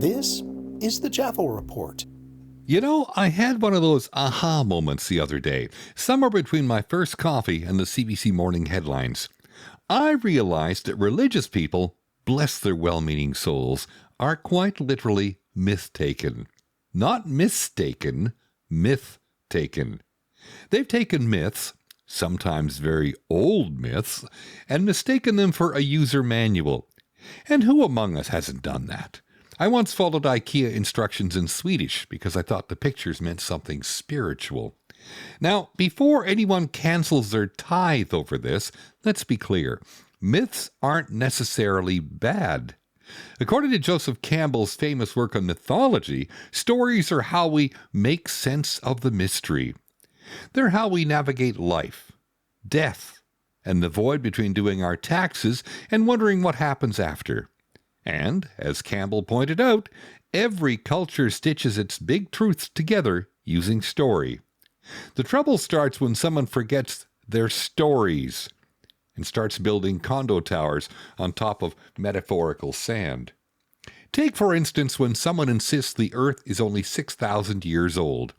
This is the JAFO Report. You know, I had one of those aha moments the other day, somewhere between my first coffee and the CBC morning headlines. I realized that religious people, bless their well-meaning souls, are quite literally myth-taken. Not mistaken, myth-taken. They've taken myths, sometimes very old myths, and mistaken them for a user manual. And who among us hasn't done that? I once followed IKEA instructions in Swedish because I thought the pictures meant something spiritual. Now, before anyone cancels their tithe over this, let's be clear. Myths aren't necessarily bad. According to Joseph Campbell's famous work on mythology, stories are how we make sense of the mystery. They're how we navigate life, death, and the void between doing our taxes and wondering what happens after. And, as Campbell pointed out, every culture stitches its big truths together using story. The trouble starts when someone forgets their stories and starts building condo towers on top of metaphorical sand. Take, for instance, when someone insists the Earth is only 6,000 years old,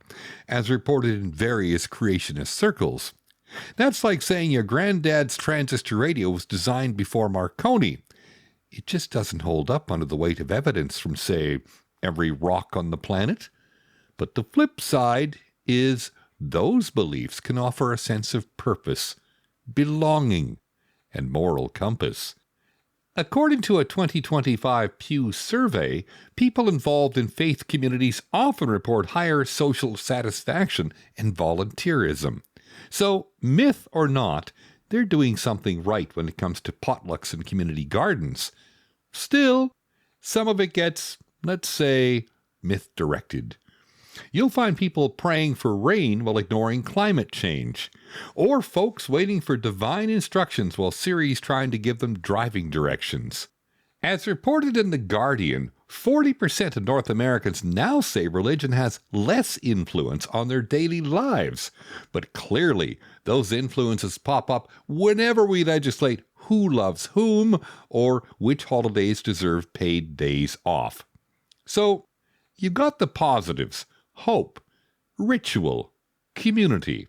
as reported in various creationist circles. That's like saying your granddad's transistor radio was designed before Marconi. It just doesn't hold up under the weight of evidence from, say, every rock on the planet. But the flip side is those beliefs can offer a sense of purpose, belonging, and moral compass. According to a 2025 Pew survey, people involved in faith communities often report higher social satisfaction and volunteerism. So, myth or not, they're doing something right when it comes to potlucks and community gardens. Still, some of it gets, let's say, myth-directed. You'll find people praying for rain while ignoring climate change, or folks waiting for divine instructions while Siri's trying to give them driving directions. As reported in The Guardian, 40% of North Americans now say religion has less influence on their daily lives. But clearly, those influences pop up whenever we legislate who loves whom or which holidays deserve paid days off. So, you've got the positives: hope, ritual, community,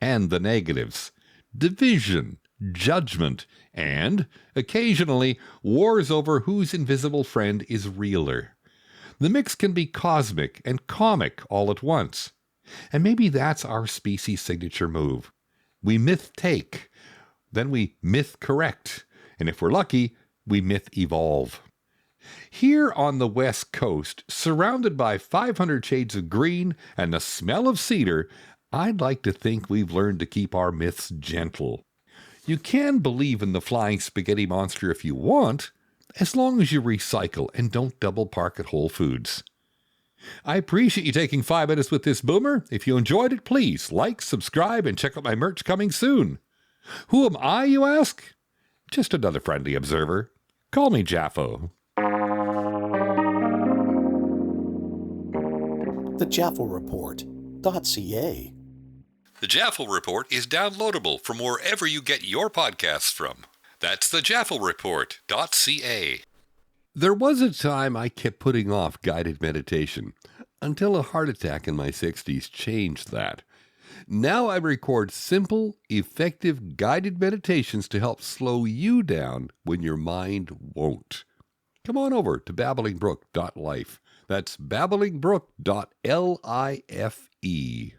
and the negatives: division, judgment, and, occasionally, wars over whose invisible friend is realer. The mix can be cosmic and comic all at once. And maybe that's our species' signature move. We myth-take, then we myth-correct, and if we're lucky, we myth-evolve. Here on the West Coast, surrounded by 500 shades of green and the smell of cedar, I'd like to think we've learned to keep our myths gentle. You can believe in the flying spaghetti monster if you want, as long as you recycle and don't double park at Whole Foods. I appreciate you taking 5 minutes with this boomer. If you enjoyed it, please like, subscribe, and check out my merch coming soon. Who am I, you ask? Just another friendly observer. Call me JAFO. The JAFO Report.ca. The JAFO Report is downloadable from wherever you get your podcasts from. That's the JAFO There was a time I kept putting off guided meditation, until a heart attack in my 60s changed that. Now I record simple, effective guided meditations to help slow you down when your mind won't. Come on over to babblingbrook.life. That's babblingbrook.life.